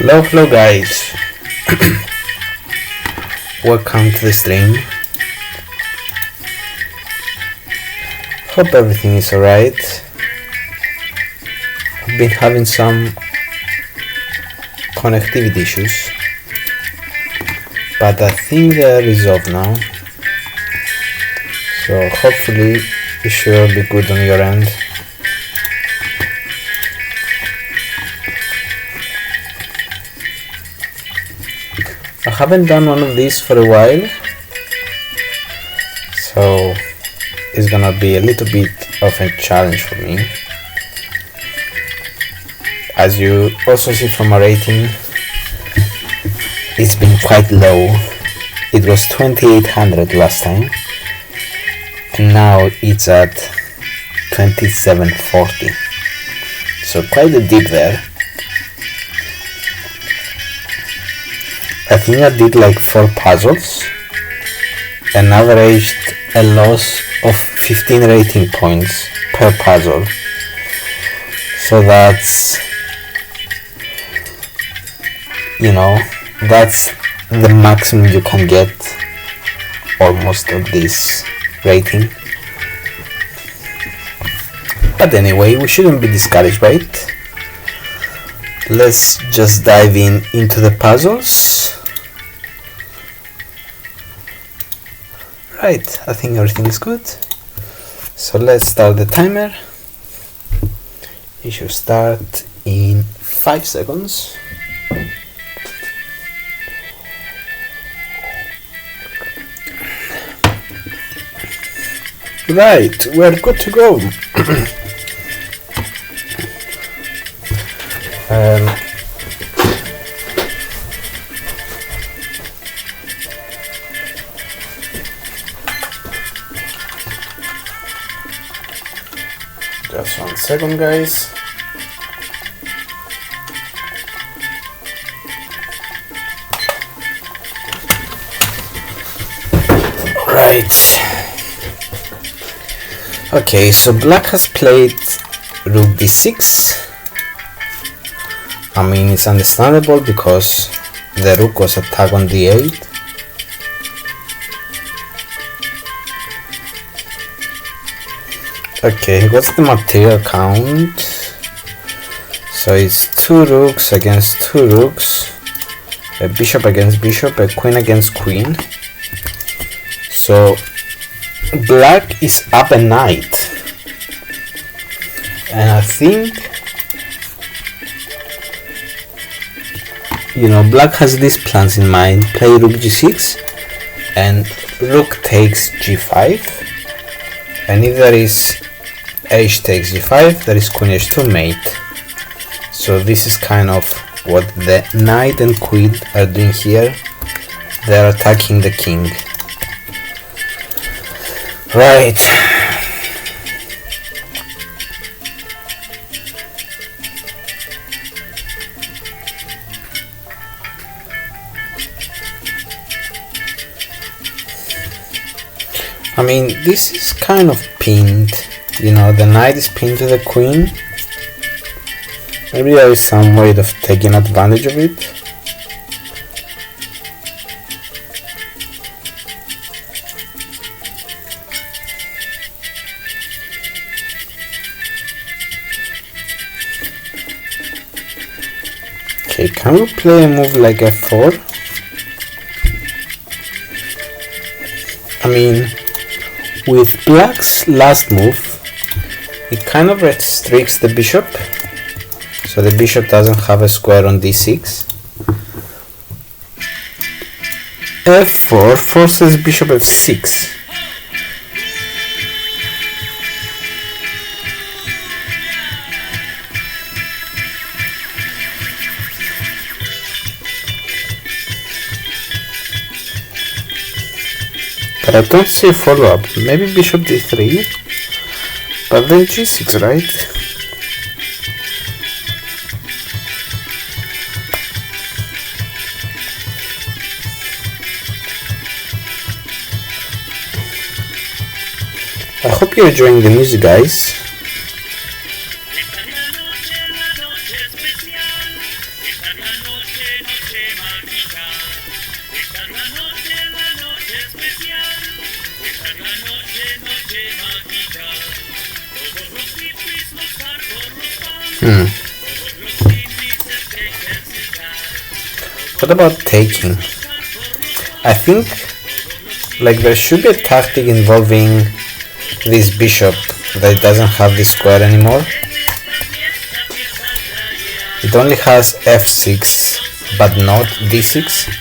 Hello guys, welcome to the stream. Hope everything is alright. I've been having some connectivity issues, but I think they are resolved now, so hopefully it should be good on your end. I haven't done one of these for a while, so it's gonna be a little bit of a challenge for me. As you also see from my rating, it's been quite low. It was 2800 last time, and now it's at 2740, so quite a dip there. I think I did like 4 puzzles and averaged a loss of 15 rating points per puzzle. So that's, that's the maximum you can get almost of this rating. But anyway, we shouldn't be discouraged, right? Let's just dive into the puzzles. Right, I think everything is good. So let's start the timer. It should start in 5 seconds. Right, we're good to go. Just 1 second, guys. Right. Okay, so black has played rook d6. I mean, it's understandable because the rook was attacked on d8. Okay, what's the material count? So it's 2 rooks against 2 rooks, a bishop against bishop, a queen against queen. So black is up a knight, and I think black has these plans in mind: play rook g6 and rook takes g5, and if there is h takes g5, there is queen h2 mate. So this is kind of what the knight and queen are doing here. They are attacking the king. Right. I mean, this is kind of pinned. The knight is pinned to the queen. Maybe there is some way of taking advantage of it. Okay, can we play a move like f4? I mean, with black's last move, it kind of restricts the bishop, so the bishop doesn't have a square on d6. f4 forces bishop f6. But I don't see a follow-up. Maybe bishop d3, but then g6, right? I hope you're enjoying the music, guys. What about taking? I think like there should be a tactic involving this bishop that doesn't have this square anymore. It only has f6 but not d6.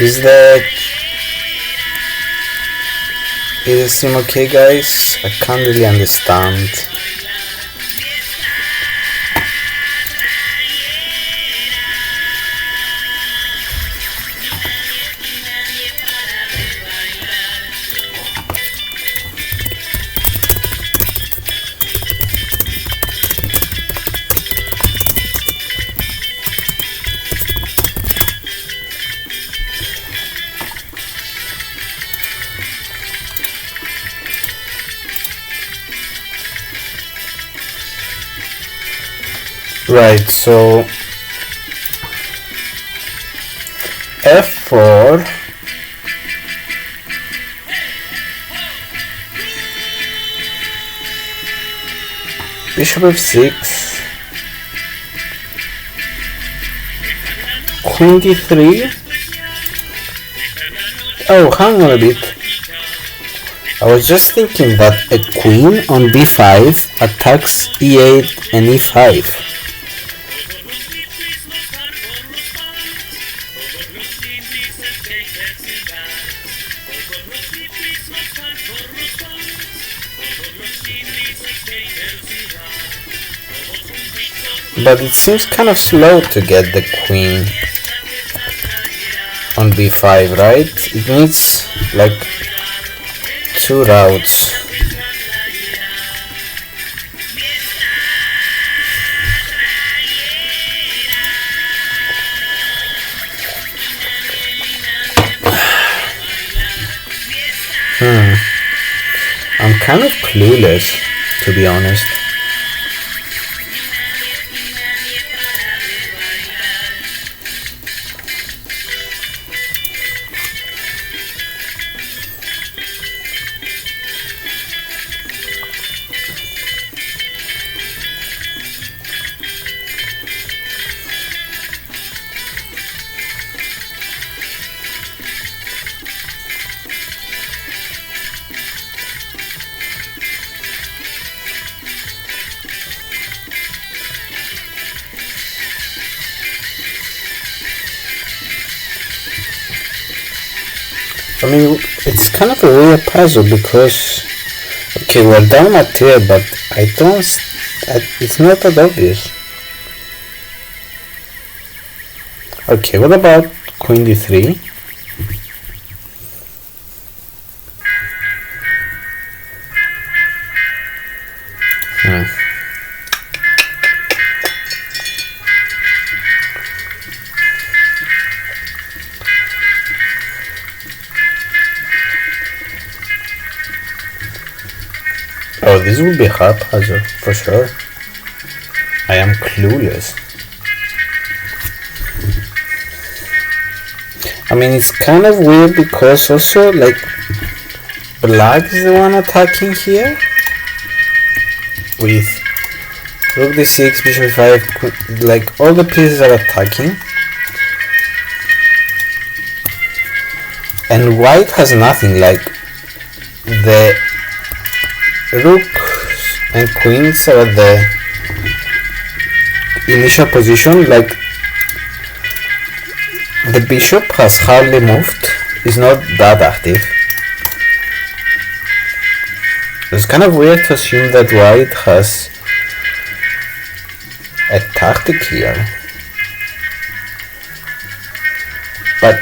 Is the stream okay, guys? I can't really understand. Right, so f4, bishop f6, queen d3. Oh, hang on a bit. I was just thinking that a queen on b5 attacks e8 and e5. But it seems kind of slow to get the queen on b5, right? It needs like 2 routes. I'm kind of clueless, to be honest. I mean, it's kind of a weird puzzle because, okay, we're down at here, but it's not that obvious. Okay, what about queen d3? Oh, this will be a hard puzzle, for sure. I am clueless. I mean, it's kind of weird because also, like, black is the one attacking here. With rook d6, bishop e5, like, all the pieces are attacking. And white has nothing, like, the rook and queens are at the initial position, like the bishop has hardly moved, is not that active. It's kind of weird to assume that white has a tactic here. But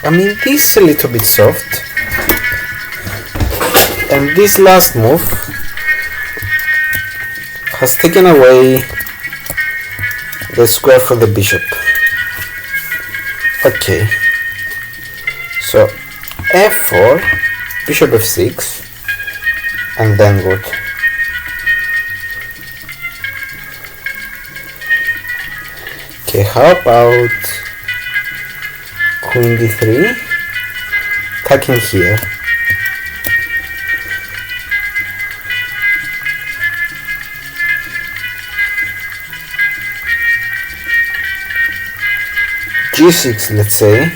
I mean, this is a little bit soft. And this last move has taken away the square for the bishop. Okay, so f4, bishop f6, and then what? Okay, how about queen d3, attacking here. g6, let's say.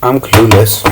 I'm clueless.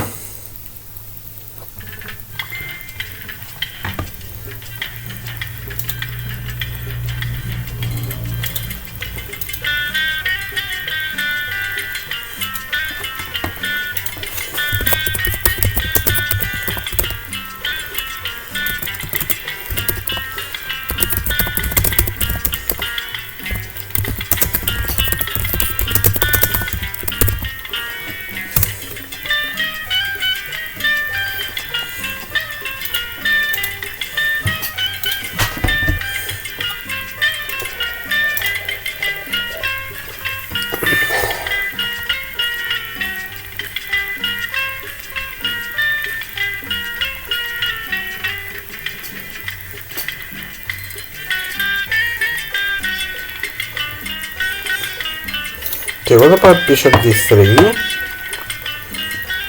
Okay, what about bishop d3?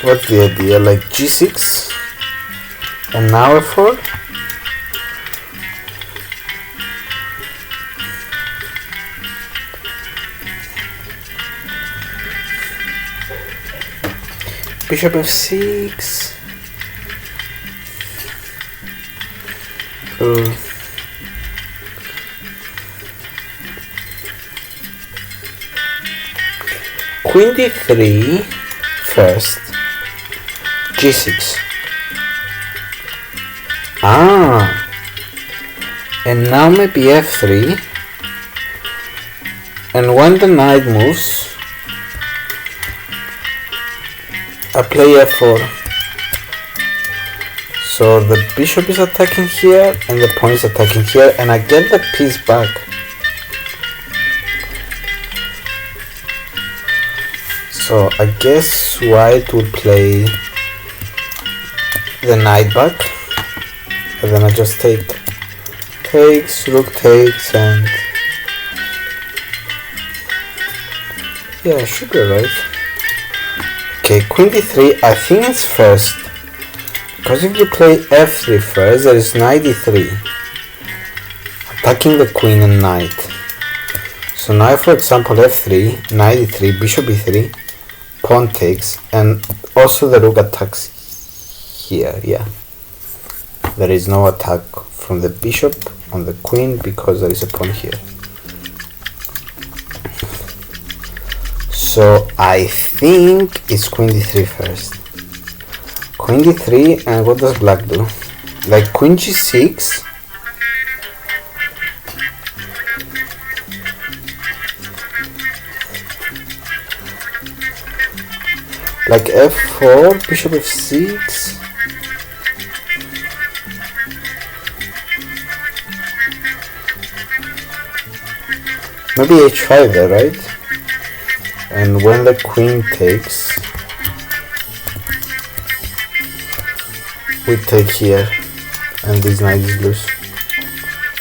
What's the idea? Like g6 and now f4? Bishop f6. Queen d3 first, g6. And now maybe f3. And when the knight moves, I play f4. So the bishop is attacking here and the pawn is attacking here, and I get the piece back. So I guess white would play the knight back, and then I just takes, rook takes, and yeah, I should be right. Okay, queen d3, I think it's first, because if you play f3 first, there is knight d3, attacking the queen and knight. So now, for example, f3, knight d3, bishop e3, pawn takes, and also the rook attacks here. Yeah, there is no attack from the bishop on the queen because there is a pawn here. So I think it's queen d3 first. Queen d3, and what does black do? Like queen g6. Like f4, bishop f6. Maybe h5 there, right? And when the queen takes, we take here, and this knight is loose.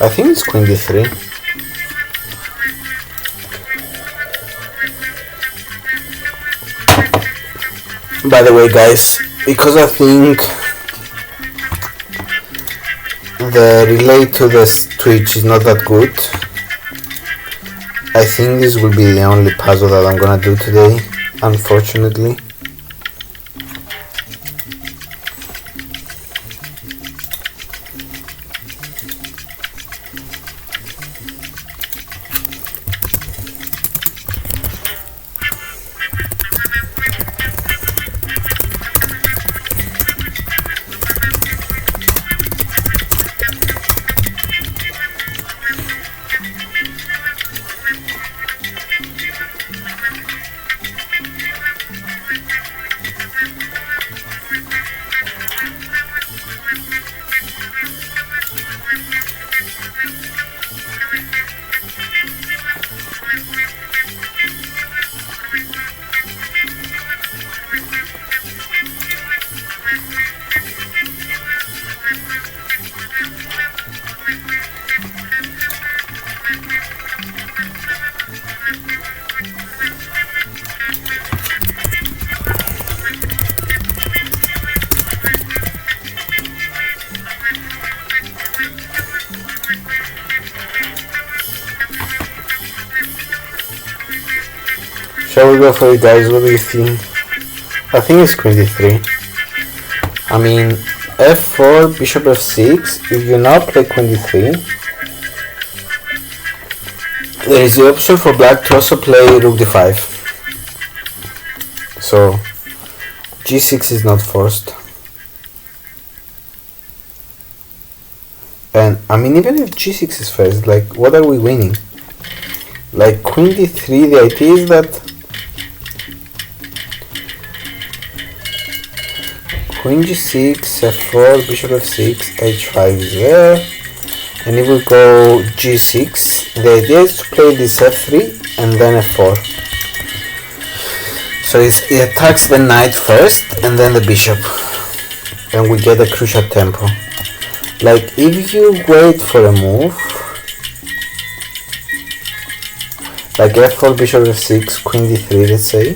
I think it's queen d3. By the way, guys, because I think the relay to the Twitch is not that good, I think this will be the only puzzle that I'm gonna do today, unfortunately. Shall we go for it, guys? What do you think? I think it's queen d3. I mean, f4, bishop f6. If you now play queen d3, there is the option for black to also play rook d5. So g6 is not forced. And I mean, even if g6 is first, like, what are we winning? Like queen d3, the idea is that queen g6, f4, bishop f6, h5 is there, and it will go g6. The idea is to play this f3 and then f4. So it attacks the knight first and then the bishop, and we get a crucial tempo. Like if you wait for a move, like f4, bishop f6, queen d3, let's say,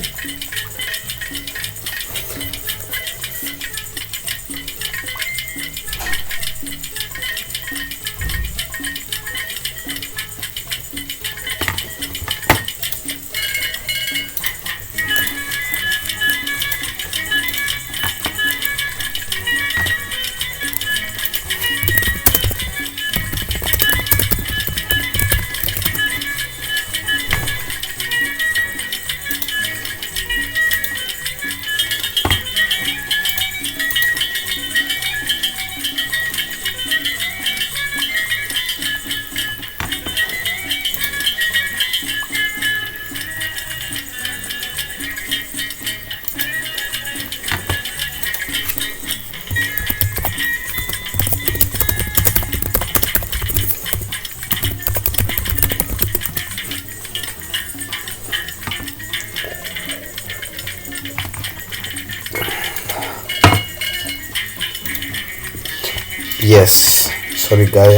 yes, sorry guys,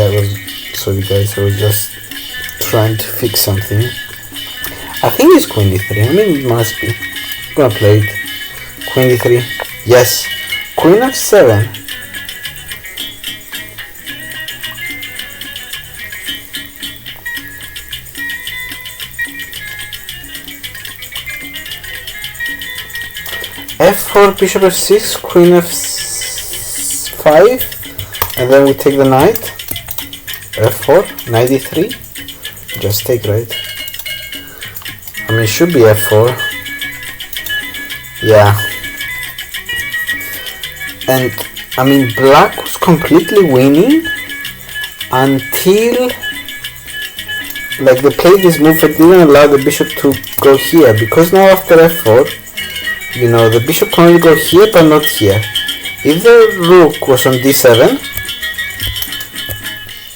I was just trying to fix something. I think it's queen d3, I mean it must be. I'm gonna play it. Queen d3, yes. Queen f7. f4, bishop f6, queen f5, and then we take the knight. f4, knight d3, just take, right? I mean, it should be f4. Yeah. And I mean, black was completely winning until, like, they played this move that didn't allow the bishop to go here, because now after f4, you know, the bishop can only go here but not here. If the rook was on d7,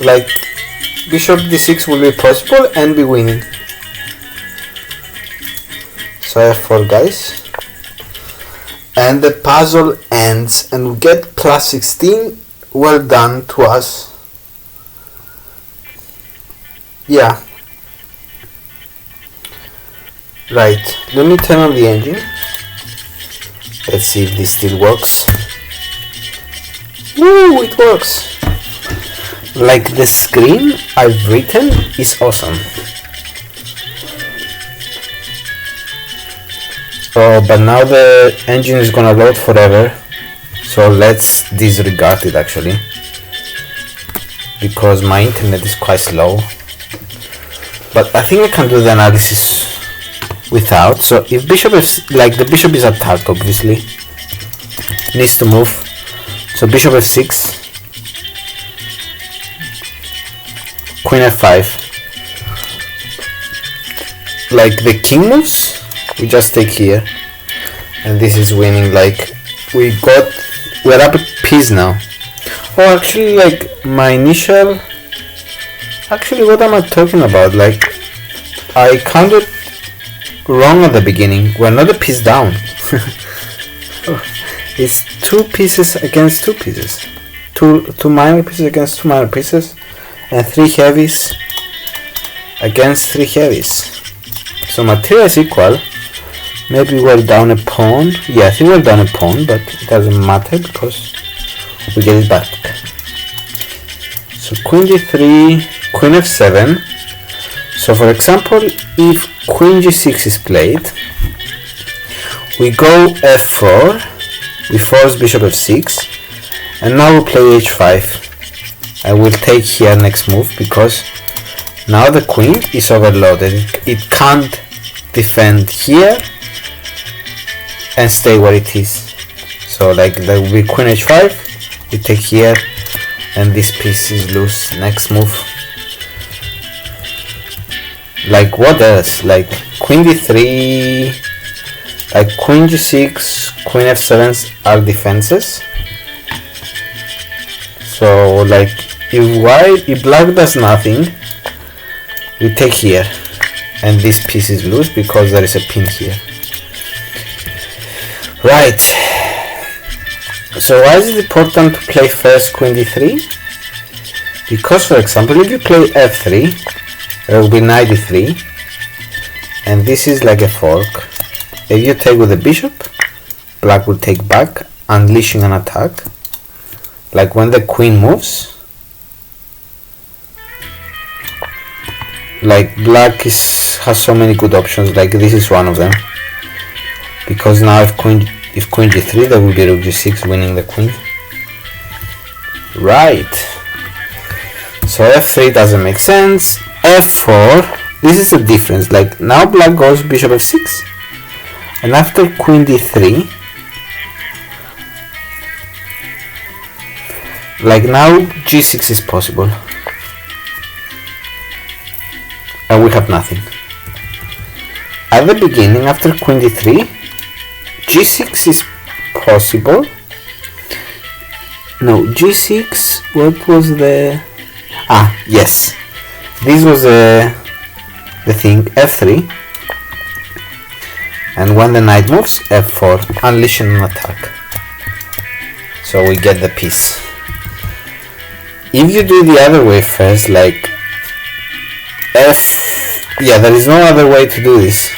like, bishop d6 will be possible and be winning. So f4, guys, and the puzzle ends and we get plus 16. Well done to us. Yeah, right, let me turn on the engine. Let's see if this still works. Woo, it works. Like, the screen I've written is awesome. Oh, but now the engine is gonna load forever, so let's disregard it actually, because my internet is quite slow. But I think I can do the analysis without. So if bishop is, like, the bishop is attacked, obviously needs to move. So bishop f6, queen f5. Like, the king moves, we just take here, and this is winning. Like, we're up a piece now. Oh, actually, like, my initial, actually, what am I talking about? Like, I counted wrong at the beginning. We're not a piece down. It's 2 pieces against 2 pieces, two minor pieces against 2 minor pieces, and 3 heavies against 3 heavies. So material is equal. Maybe we're down a pawn. Yeah, I think we're down a pawn, but it doesn't matter because we get it back. So queen d3, queen f7. So for example, if queen g6 is played, we go f4, we force bishop f6, and now we play h5. I will take here next move because now the queen is overloaded. It can't defend here and stay where it is. So like there will be queen h5, we take here, and this piece is loose. Next move. Like what else? Like queen d3, like queen g6, queen f7 are defenses. So like if black does nothing, we take here, and this piece is loose because there is a pin here. Right. So why is it important to play first queen d3? Because for example, if you play f3, there will be knight d3, and this is like a fork. If you take with the bishop, black will take back, unleashing an attack. Like when the queen moves, like black has so many good options. Like this is one of them, because now if queen g3, there will be rook g6 winning the queen. Right. So f3 doesn't make sense. f4, this is the difference. Like now black goes bishop f6, and after queen d3, like now g6 is possible, and we have nothing. At the beginning, after queen d3, g6 is possible. No, g6, what was the... yes, this was the thing, f3, and when the knight moves, f4, unleashing an attack. So we get the piece. If you do the other way first, like there is no other way to do this.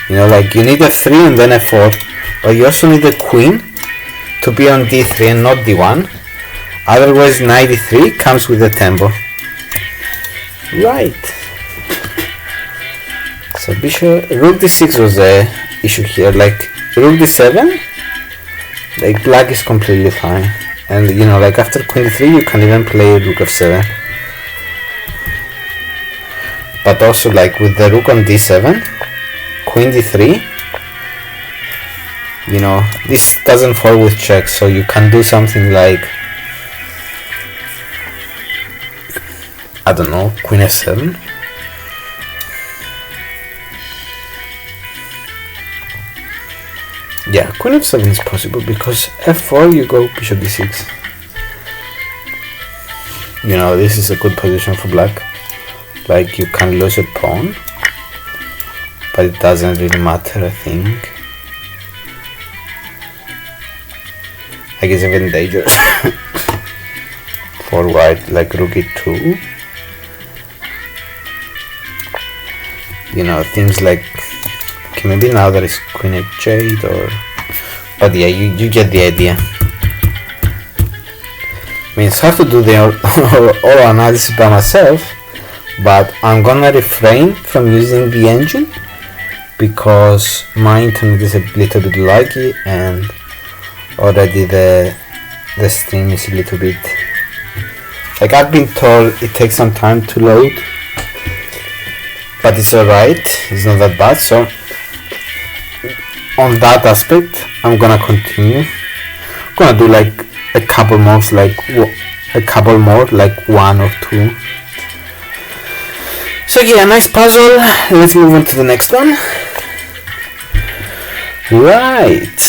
You know, like you need f3 and then f4, but you also need the queen to be on d3 and not d1. Otherwise, knight d3 comes with the tempo. Right. So bishop, rook d6 was the issue here. Like rook d7, like black is completely fine. And you know, like after queen d3, you can even play rook f7. But also, like with the rook on d7, queen d3, you know, this doesn't fall with checks, so you can do something like, I don't know, queen f7. Yeah, queen f7 is possible because f4 you go bishop d6. You know, this is a good position for black. Like you can lose a pawn, but it doesn't really matter, I think. Like it's even dangerous for white, like rook e2. You know, things like, okay, maybe now there is queen h8 or, but yeah, you get the idea. I mean, it's hard to do the all analysis by myself, but I'm gonna refrain from using the engine because my internet is a little bit laggy and already the stream is a little bit, like I've been told it takes some time to load, but it's alright, it's not that bad. So on that aspect I'm gonna continue. I'm gonna do like a couple more, like one or two. So yeah, nice puzzle. Let's move on to the next one. Right.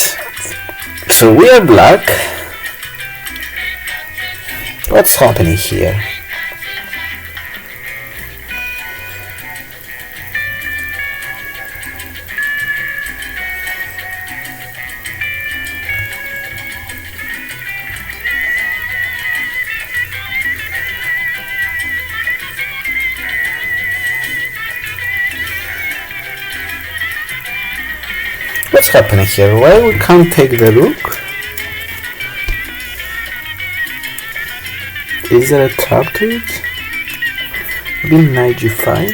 So we are black. What's happening here? What's happening here? Why we can't take the rook? Is there a trap to it? Maybe knight g5?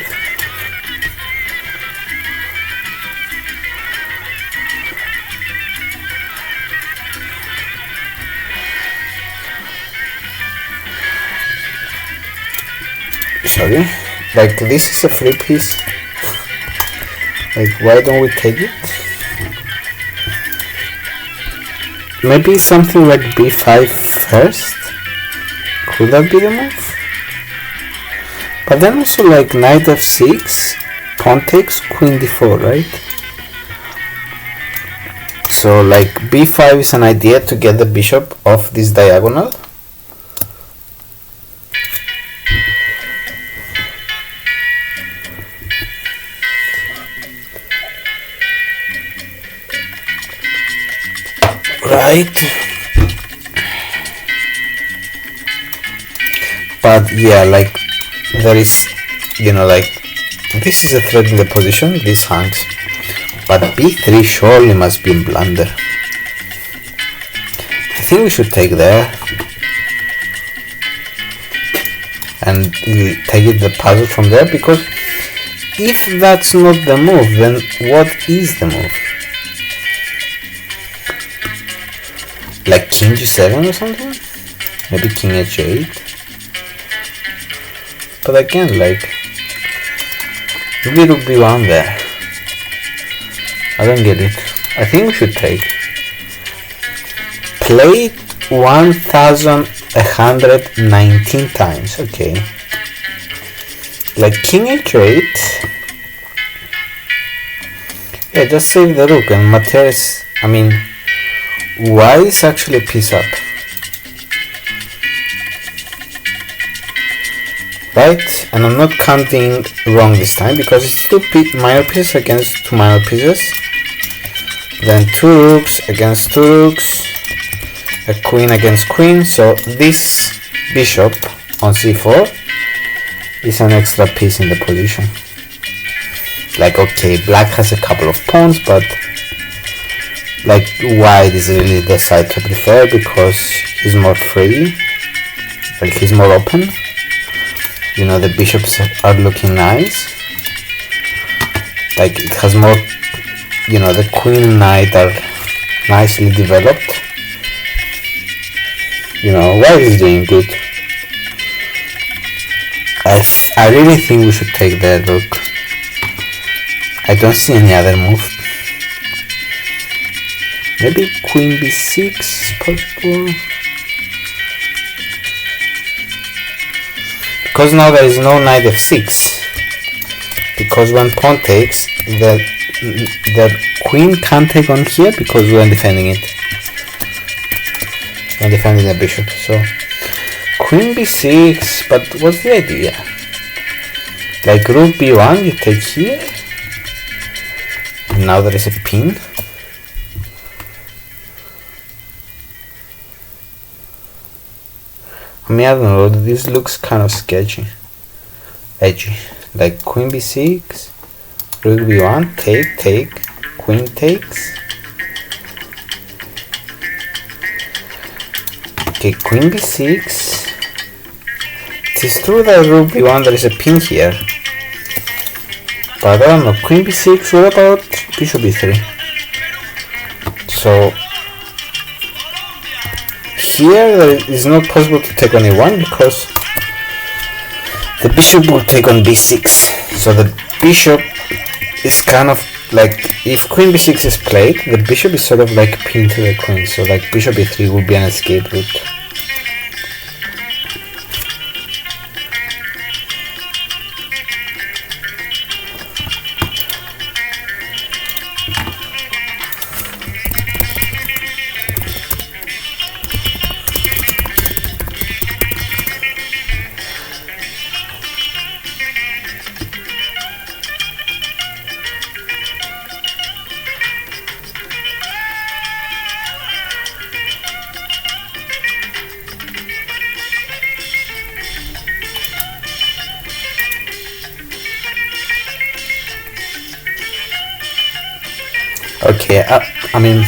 sorry. Like, this is a free piece. Like, why don't we take it? Maybe something like b5 first? Could that be the move? But then also like knight f6, pawn takes, queen d4, right? So like b5 is an idea to get the bishop off this diagonal. Right. But yeah, like there is, you know, like this is a threat in the position, this hangs. But b3 surely must be in blunder. I think we should take there. And take it the puzzle from there, because if that's not the move, then what is the move? Like king g7 or something? Maybe king h8? But again, like, maybe rook b1 there. I don't get it. I think we should take. Played 1119 times, okay. Like king h8. Yeah, just save the rook, and Mateus, I mean, why is actually a piece up? Right, and I'm not counting wrong this time because it's two minor pieces against two minor pieces. Then two rooks against two rooks, a queen against queen, so this bishop on c4 is an extra piece in the position. Like, okay, black has a couple of pawns, but like white is really the side to prefer because he's more free, like he's more open. You know, the bishops are looking nice. Like it has more, you know, the queen and knight are nicely developed. You know, white is doing good. I really think we should take the rook. I don't see any other move. Maybe queen b6 is possible. Because now there is no knight f6. Because when pawn takes, the queen can't take on here because we're defending it. We're defending the bishop. So queen b6, but what's the idea? Like rook b1, you take here. And now there is a pin. I mean, I don't know, this looks kind of sketchy. Edgy. Like queen b6, rook b1, take, queen takes. Okay, queen b6. It is true that rook b1 there is a pin here. But I don't know, queen b6, what about bishop b3? So here it is not possible to take on a1 because the bishop will take on b6. So the bishop is kind of like, if queen b6 is played, the bishop is sort of like pinned to the queen. So like bishop b3 will be an escape route. Okay, I mean,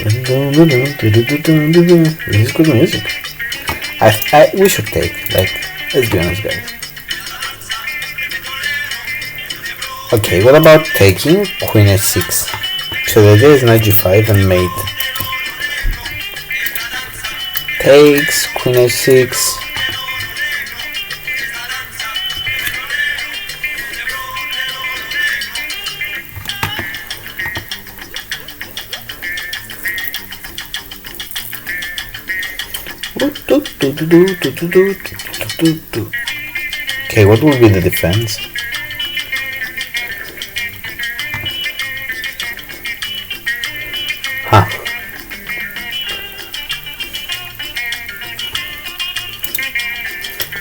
this is good music. We should take, like, let's be honest, guys. Okay, what about taking queen h6? So the idea is knight g5 and mate. Takes, queen h6. Okay, what will be the defense? Huh.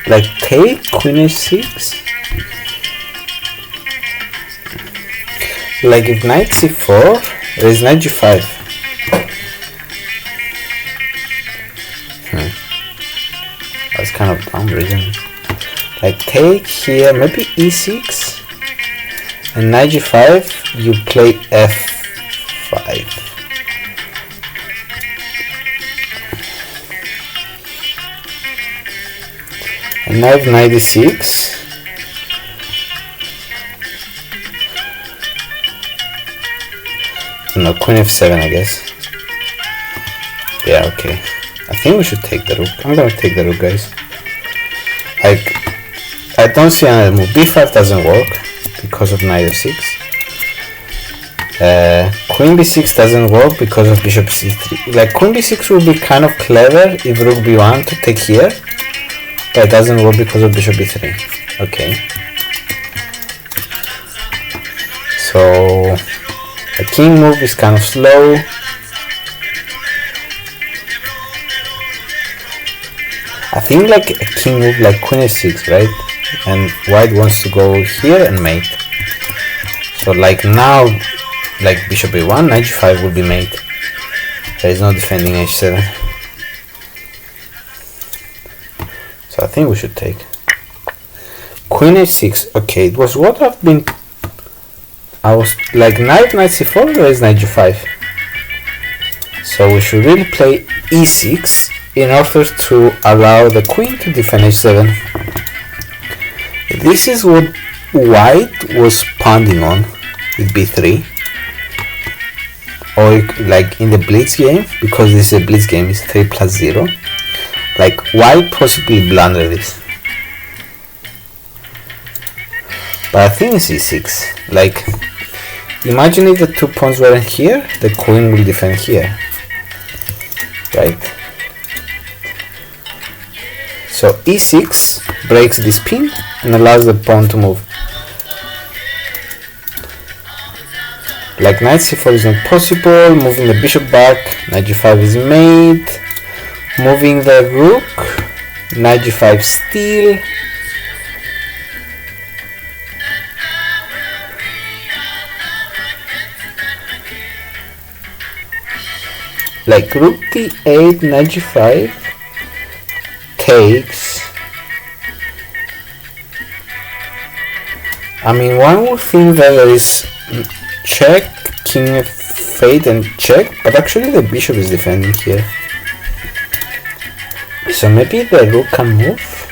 Like take queen h6. Like if knight c4, there is knight g5. That's kind of dumb reason. Like take here, maybe e6, and knight g5. You play f5. And now knight e6. No, queen f7, I guess. Yeah, okay. I think we should take the rook. I'm gonna take the rook, guys. Like, I don't see another move. b5 doesn't work because of knight f6. Queen b6 doesn't work because of bishop c3. Like, queen b6 would be kind of clever if rook b1 to take here, but it doesn't work because of bishop b3. Okay. So the king move is kind of slow. I think like a king move like queen f6, right? And white wants to go here and mate. So like now, like bishop a1, knight g5 will be mate. There is no defending h7. So I think we should take. Queen h6, okay, it was what I've been... I was like knight c4, there is knight g5. So we should really play e6 in order to allow the queen to defend h7. This is what white was pounding on with b3. Or like in the blitz game, because this is a blitz game, it's 3 plus 0. Like white possibly blundered this. But I think it's e6. Like, imagine if the 2 pawns weren't here, the queen will defend here. Right? So e6 breaks this pin and allows the pawn to move. Like knight c4 is not possible, moving the bishop back, knight g5 is made, moving the rook, knight g5 steal, like rook d8, knight g5 takes. I mean, one would think that there is check, king f8 and check, but actually the bishop is defending here. So maybe the rook can move,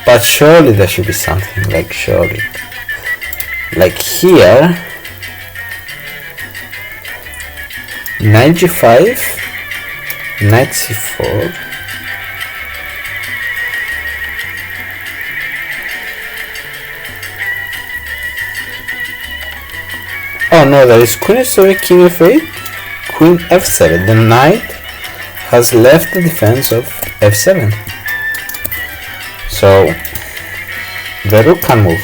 but surely there should be something, like surely. Like here, knight g5, knight c4, oh no, there is queen h7, king f8, queen f7. The knight has left the defense of f7. So the rook can move.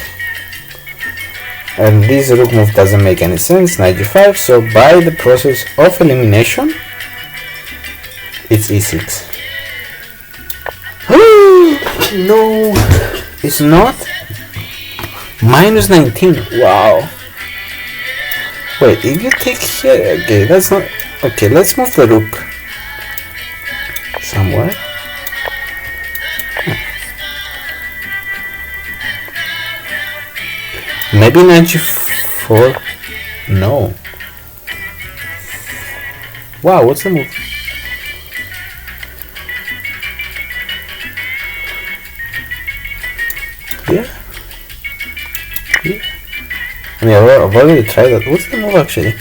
And this rook move doesn't make any sense, knight g5, so by the process of elimination, it's e6. No, it's not. Minus 19, wow. Wait, if you take here, okay, that's not, okay, let's move the rook somewhere. Maybe knight g4, no. Wow, what's the move? Yeah. Yeah. I mean, I've already tried that. What's the move actually?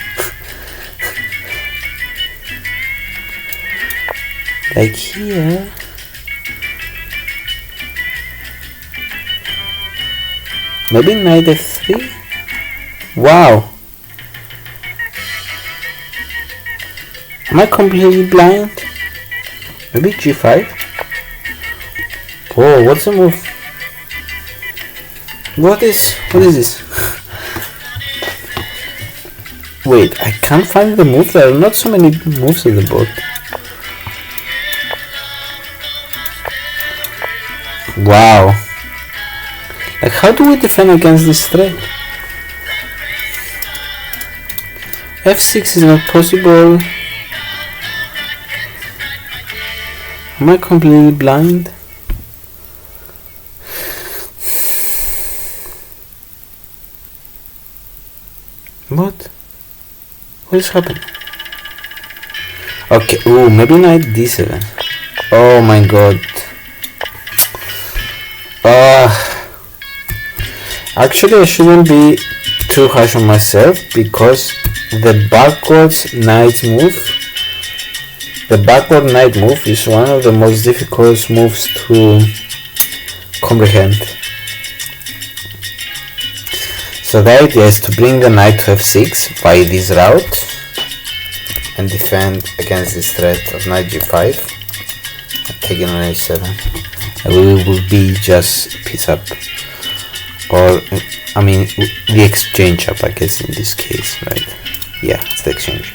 Like here. Maybe knight f3? Wow. Am I completely blind? Maybe g5? Whoa, what's the move? What is this? Wait, I can't find the move. There are not so many moves at the board. Wow. Like, how do we defend against this threat? f6 is not possible. Am I completely blind? What? What is happening? Okay, ooh, maybe knight d7. Oh my god. Actually, I shouldn't be too harsh on myself, because the backward knight move is one of the most difficult moves to comprehend. So the idea is to bring the knight to f6 by this route and defend against this threat of knight g5 and taking on h7. And we will be just piece up, or I mean the exchange up, I guess, in this case, right? Yeah, it's the exchange.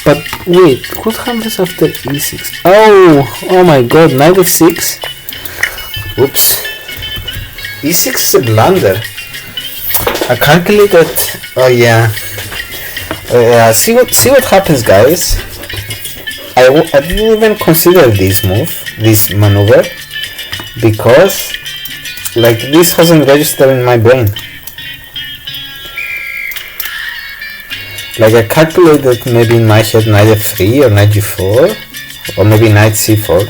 But wait, what happens after e6? Oh my god, knight f6. Oops. e6 is a blunder. I calculated. Oh yeah. See what happens, guys. I didn't even consider this maneuver, because like this hasn't registered in my brain. Like, I calculated maybe in my head knight f3 or knight g4 or maybe knight c4.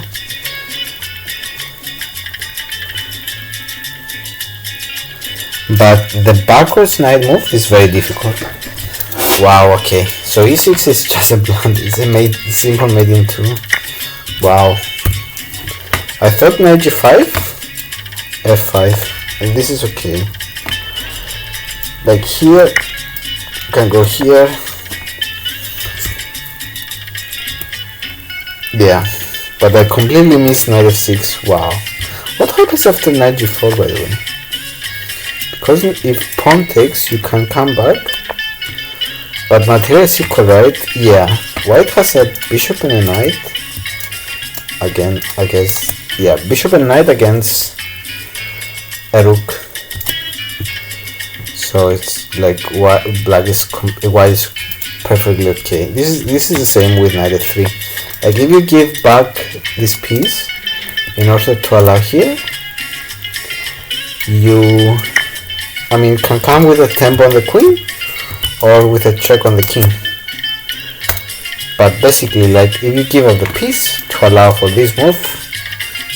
But the backwards knight move is very difficult. Wow, okay. So e6 is just a blunder. It's a simple made in two. Wow. I thought knight g5, f5, and this is okay. Like here, you can go here. Yeah, but I completely missed knight f6. Wow. What happens after knight g4, by the way? Because if pawn takes, you can come back. But material is equal, right? Yeah. White has a bishop and a knight. Again, I guess. Yeah, bishop and knight against a rook. So it's like white is perfectly okay. This is the same with knight f3. Like, if you give back this piece in order to allow here, you can come with a tempo on the queen or with a check on the king. But basically, like, if you give up the piece to allow for this move,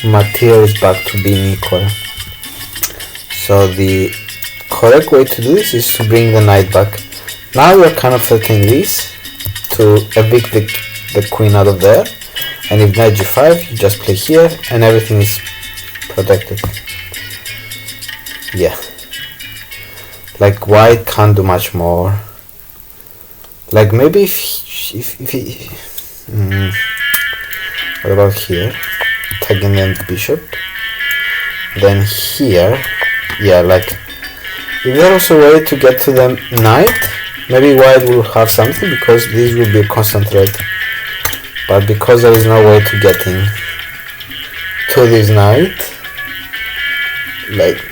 material is back to being equal. So the correct way to do this is to bring the knight back. Now we're kind of threatening this to evict the queen out of there, and if knight g5, you just play here and everything is protected. Yeah. Like, white can't do much more. Like, maybe if he what about here? Tagging the bishop. Then here, yeah, like, if there's a way to get to the knight, maybe white will have something, because this will be a constant threat. But because there is no way to get in to this knight, like,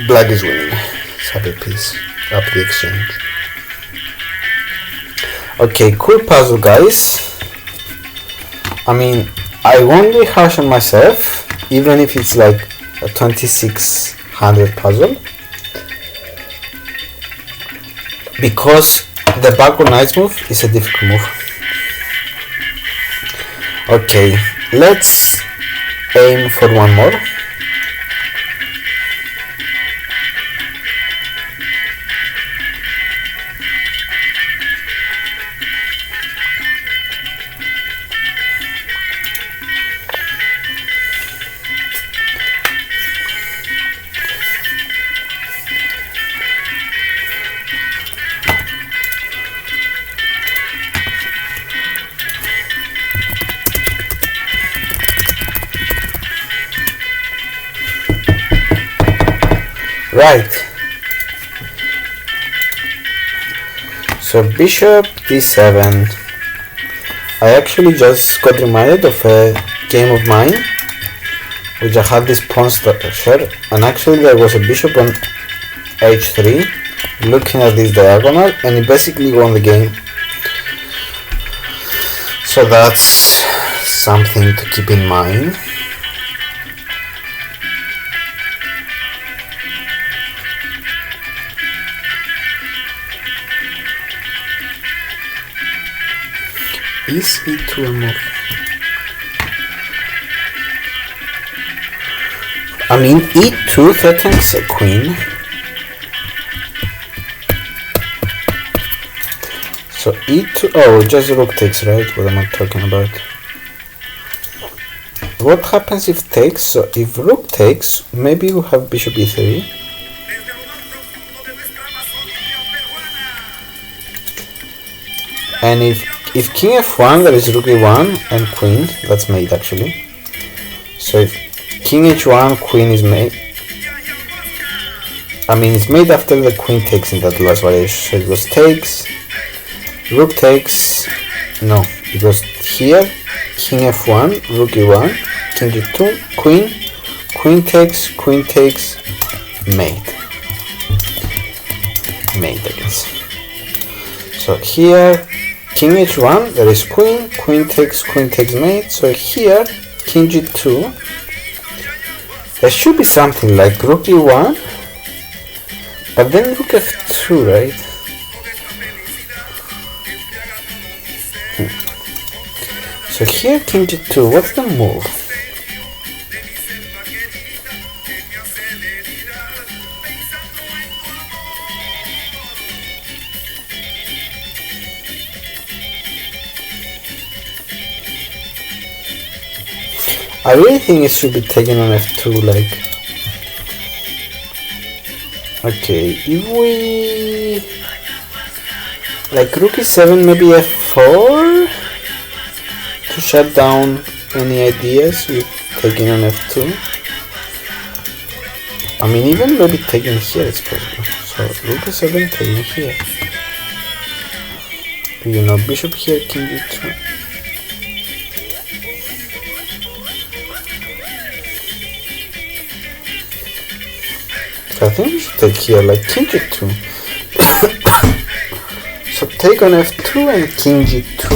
black is winning. Let's have a piece up the exchange. Okay, cool puzzle, guys. I mean, I won't be harsh on myself, even if it's like a 2600 puzzle, because the backward knight move is a difficult move. Okay, let's aim for one more. Right. So bishop d7. I actually just got reminded of a game of mine which I had this pawn structure, and actually there was a bishop on h3 looking at this diagonal, and he basically won the game. So that's something to keep in mind. Is e2 a move? I mean, e2 threatens a queen. So e2, oh, just rook takes, right? What am I talking about? What happens if takes? So if rook takes, maybe we have bishop e3. And if king f1, there is rook e1 and queen. That's mate actually. So if king h1, queen is made. I mean, it's made after the queen takes in that last variation. So it was takes, rook takes. No, it was here. King f1, rook e1, king g2, queen takes, mate. Mate, I guess. So here, king h1, there is queen takes mate. So here, king g2, there should be something like rook e1, but then rook f2, right? So here, king g2, what's the move? I really think it should be taken on f2, like... Okay, if we... like rook e7, maybe f4? To shut down any ideas with taking on f2. I mean, even maybe taking here is possible. So rook e7, taking here. You know, bishop here, king g2. I think we should take here like king g2. So take on f2 and king g2.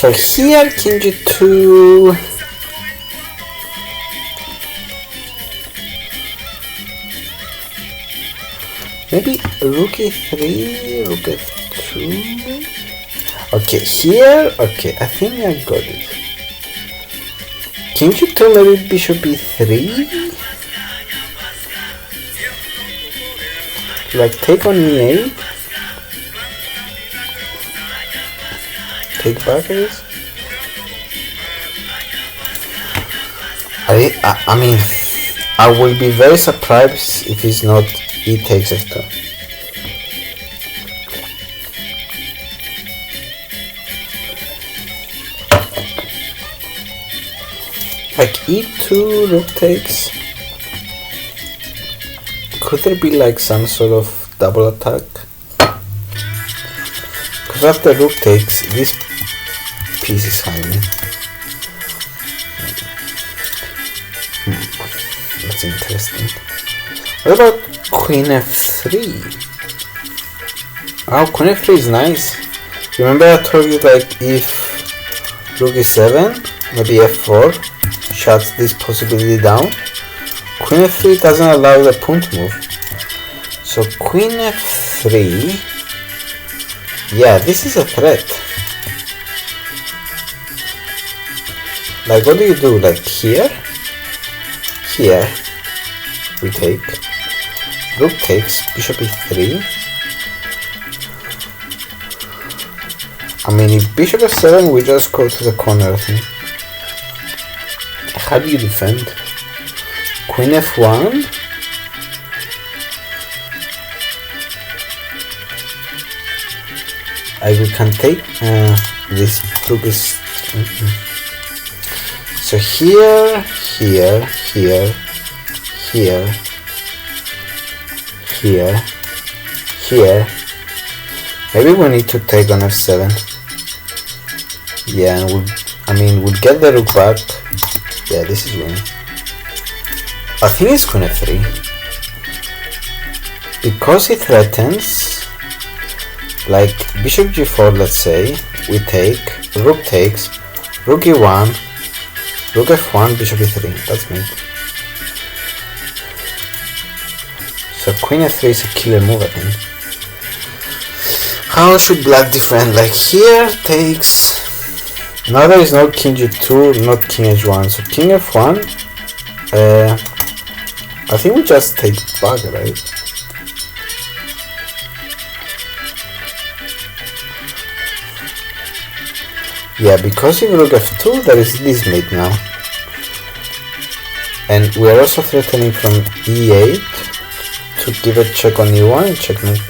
So here, king g2, maybe rook e3, rook f2. Okay, here, okay, I think I got it. King g2, maybe bishop e3. Like take on e8. Take back, I guess. I mean, I will be very surprised if it's not e takes f2. Like e2, rook takes. Could there be like some sort of double attack? Because after rook takes, this piece is hanging. That's interesting. What about queen f3? Oh, queen f3 is nice. Remember I told you like if rook e7, maybe f4 shuts this possibility down. Queen f3 doesn't allow the punt move. So queen f3, yeah, this is a threat. Like what do you do? Like here? Here we take. rook takes, bishop e3. I mean, if bishop f7, we just go to the corner, I think. How do you defend? Queen f1. We can take this rook is so here, here, here, here, here, here. Maybe we need to take on f7. Yeah, and we'll get the rook back. Yeah, this is winning. I think it's queen f3 because it threatens, like bishop g4. Let's say we take, rook takes, rook e1, rook f1, bishop e3. That's me. So queen f3 is a killer move, I think. How should black defend? Like here takes. Now there is no king g2, not king h1. So king f1. I think we just take back, right? Yeah, because in rook f2 there is this mate now. And we are also threatening from e8 to give a check on e1 and checkmate.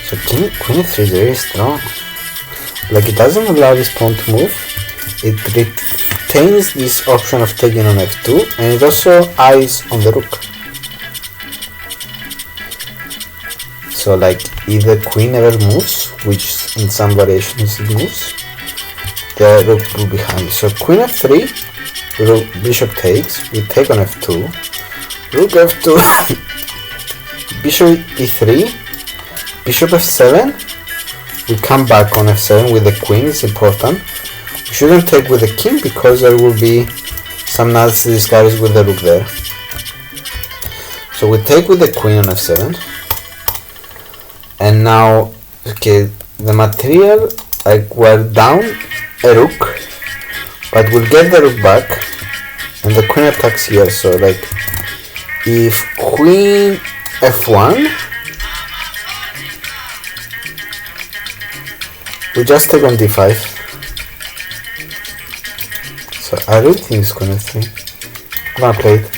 So queen f3 is very strong. Like it doesn't allow this pawn to move. It retains this option of taking on f2, and it also eyes on the rook. So like if the queen never moves, which in some variations it moves, the rook will be behind. So queen f3, rook, bishop takes, we take on f2, rook f2, bishop e3, bishop f7, we come back on f7 with the queen, it's important. We shouldn't take with the king because there will be some nasty discards with the rook there. So we take with the queen on f7. And now, okay, the material, like we're down a rook, but we'll get the rook back and the queen attacks here. So like if queen f1, we just take on d5. So I really think it's queen f3. I'm gonna play it.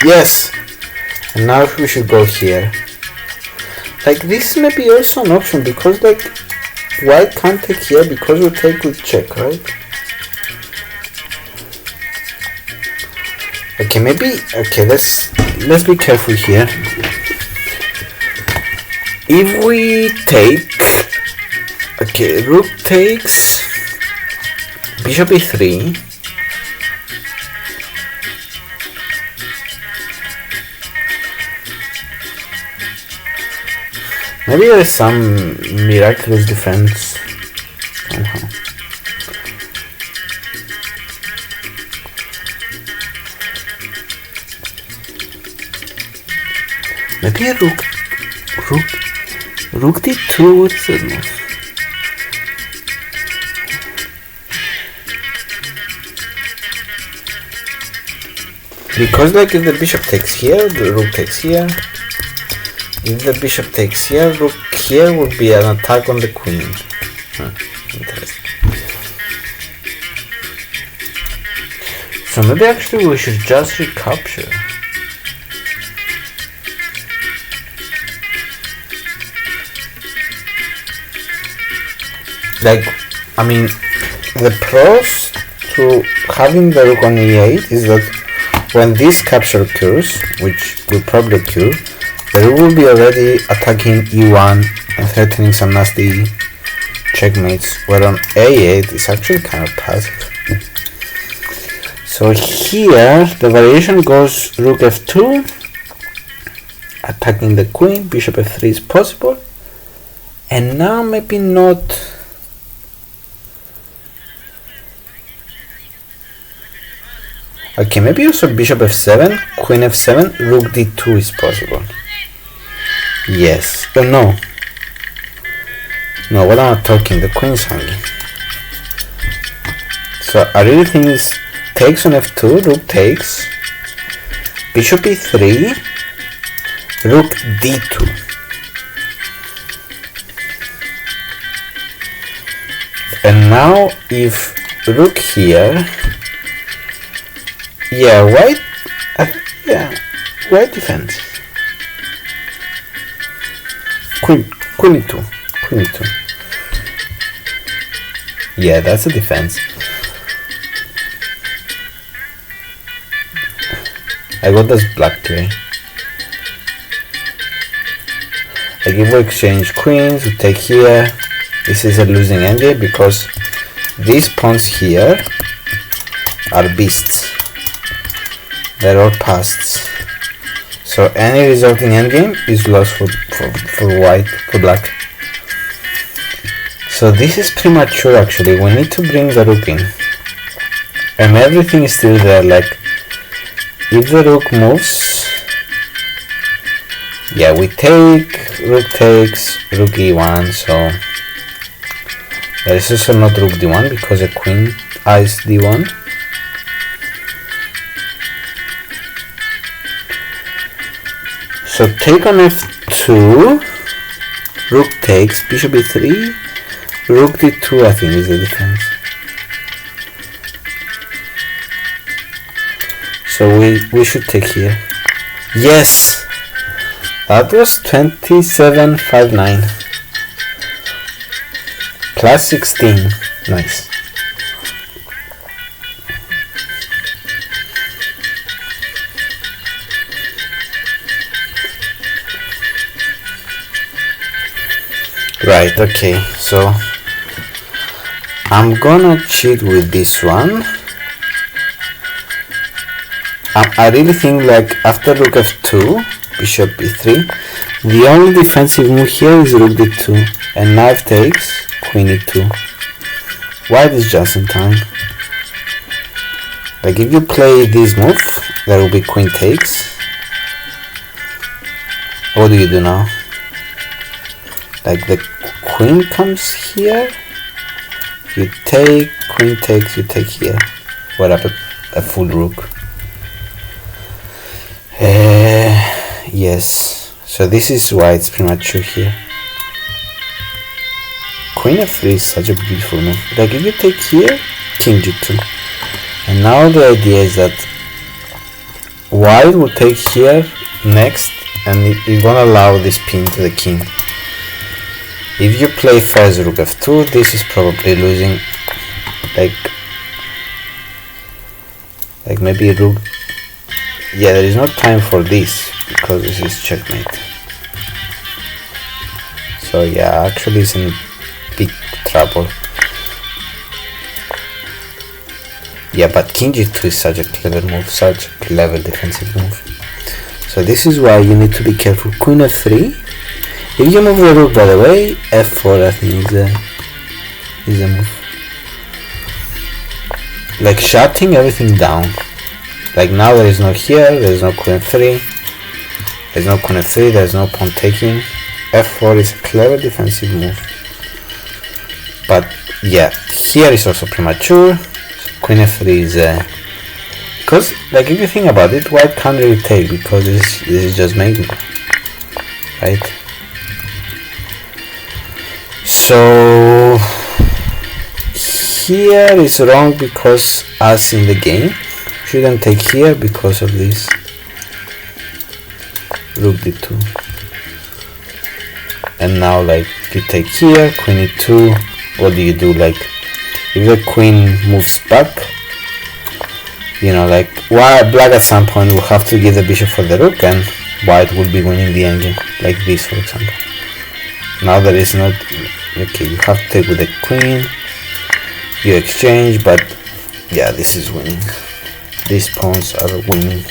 Yes! And now we should go here. Like this may be also an option because like white can't take here because we take with check, right? Okay, maybe let's be careful here. If we take, okay, rook takes, bishop e3, maybe there is some miraculous defense somehow. Maybe a rook d2 with the move. Because like if the bishop takes here, the rook takes here. If the bishop takes here, rook here would be an attack on the queen. Interesting. So maybe actually we should just recapture. Like, I mean, the pros to having the rook on e8 is that when this capture occurs, which will probably occur, the rook will be already attacking e1 and threatening some nasty checkmates, where on a8 is actually kind of passive. So here the variation goes rook f2, attacking the queen, bishop f3 is possible, and now maybe not. Okay, maybe also bishop f7, queen f7, rook d2 is possible. Yes. Oh no. No, what am I talking? The queen is hanging. So I really think it's takes on f2, rook takes, bishop e3, rook d2. And now if rook here, yeah, white, white defends. Queen e2, queen e2. Yeah, that's a defense. I got this black play. Like if we exchange queens, we take here. This is a losing endgame because these pawns here are beasts. They're all passed. So any resulting endgame is lost for white, for black. So this is premature actually. We need to bring the rook in. And everything is still there. Like if the rook moves, yeah, we take, rook takes, rook e1, so there is also not rook d1 because the queen eyes d1. So take on f2, rook takes, bishop e3, rook d2 I think is the defense. So we should take here. Yes! That was 2759. Plus 16. Nice. Right, okay, so I'm gonna cheat with this one. I really think like after rook f2, bishop e3, the only defensive move here is rook d2, and knight takes, queen e2. White is just in time. Like if you play this move, there will be queen takes. What do you do now? Like the queen comes here, you take, queen takes, you take here. What up, a full rook. Yes, so this is why it's premature here. Queen f3 is such a beautiful move. Like if you take here, king g2. And now the idea is that white will take here next, and it's gonna allow this pin to the king. If you play first rook f2, this is probably losing. Like maybe rook. Yeah, there is no time for this because this is checkmate. So yeah, actually it's in big trouble. Yeah, but king g2 is such a clever move, such a clever defensive move. So this is why you need to be careful. Queen f3. If you move the rook, by the way, f4 I think is a move. Like shutting everything down. Like now there is no here, there is no queen f3, there is no queen f3, there is no pawn taking. f4 is a clever defensive move. But yeah, here is also premature. So queen f3 is because like if you think about it, white can't really take because this is just making, right? So here is wrong because us in the game shouldn't take here because of this rook d2. And now like you take here, queen e2, what do you do? Like if the queen moves back, you know, like white black at some point will have to give the bishop for the rook and white will be winning the endgame, like this for example. Now there is not, okay, you have to take with the queen, you exchange, but yeah, this is winning. These pawns are winning.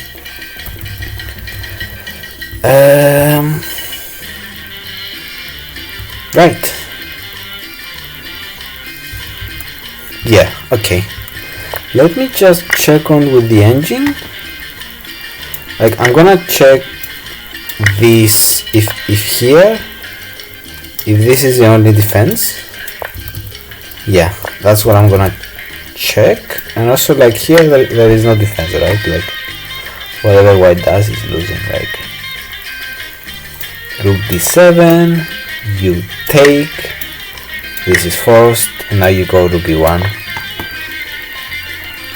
Right. Yeah, okay. Let me just check on with the engine. Like I'm gonna check this if here, if this is the only defense. Yeah, that's what I'm gonna check. And also like here there is no defense, right? Like whatever white does is losing. Like rook d7, you take, this is forced, and now you go rook e1,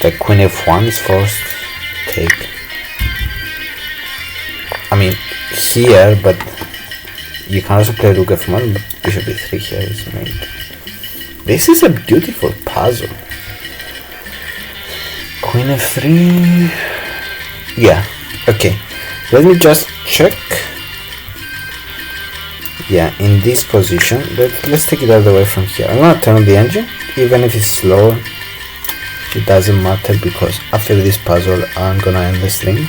the queen f1 is forced, take. I mean here, but you can also play rook f1, but bishop e3 here is made. This is a beautiful puzzle. Queen f3, yeah, okay, let me just check. Yeah, in this position, let's take it all the way from here. I'm gonna turn on the engine, even if it's slow, it doesn't matter, because after this puzzle I'm gonna end the stream.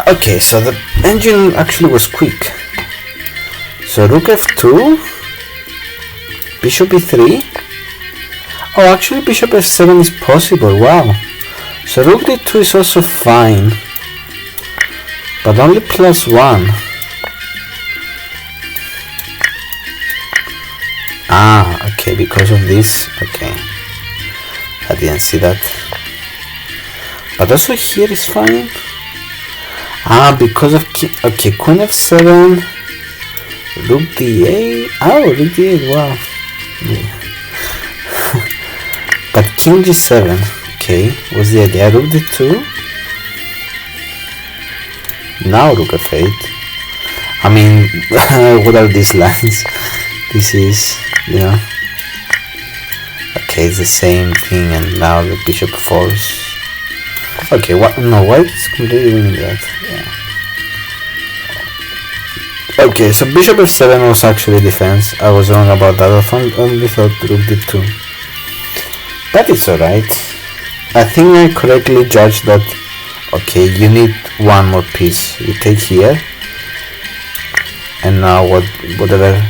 Okay, so the engine actually was quick. So rook f2, bishop e3. Oh, actually bishop f7 is possible, wow. So rook d2 is also fine, but only +1. Ah, okay, because of this, okay. I didn't see that. But also here is fine. Ah, because of okay, queen f7, rook d8. Oh, rook d8, wow. Yeah. But king g7, okay, what's the idea? Rook d2. Now rook f8. I mean, what are these lines? This is, you know, okay, it's the same thing, and now the bishop falls. Okay, what? No, white is completely winning that. Yeah. Okay, so bishop f7 was actually defense. I was wrong about that. I only thought rook d2, but it's alright. I think I correctly judged that. Okay, you need one more piece. You take here, and now whatever.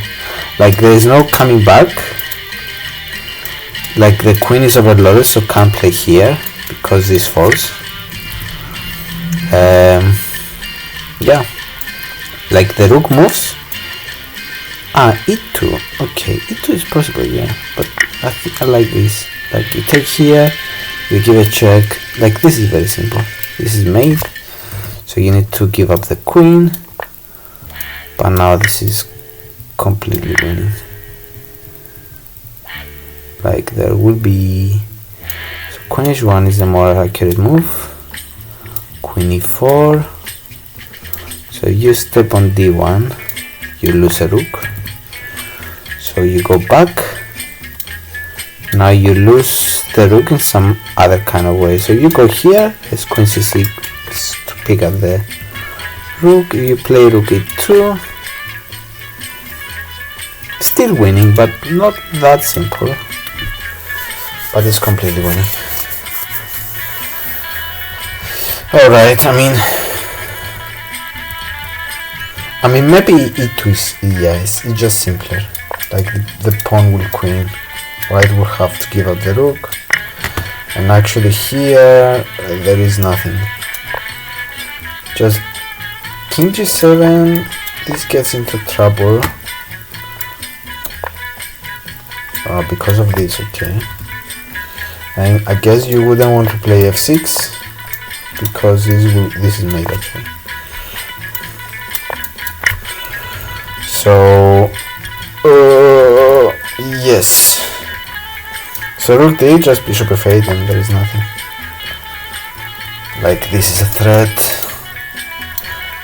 Like there is no coming back. Like the queen is overloaded, so can't play here because this falls. Yeah, like the rook moves. Ah, e2. Okay, e2 is possible, yeah, but I think I like this. Like you take here, you give a check. Like this is very simple. This is made, so you need to give up the queen. But now this is completely winning. Like there will be, so queen h1 is the more accurate move. Queen e4. So you step on d1, you lose a rook. So you go back. Now you lose the rook in some other kind of way. So you go here, as queen c6 to pick up the rook. You play rook e2. Still winning, but not that simple. But it's completely winning. Alright, I mean maybe e2 is, yeah, it's just simpler. Like the pawn will queen, white will have to give up the rook, and actually here there is nothing. Just king g7, this gets into trouble because of this, okay. And I guess you wouldn't want to play f6 because this is made actually. So yes. So rook d, just bishop f8, and there is nothing. Like this is a threat.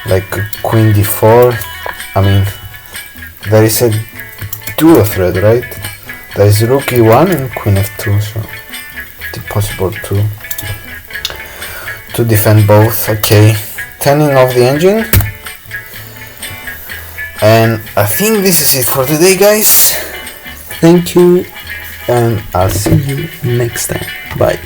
Like queen d4. I mean, there is a dual threat, right? There is rook e1 and queen f2, so it's possible to defend both. Okay, turning off the engine, and I think this is it for today, guys. Thank you, and I'll see you next time. Bye.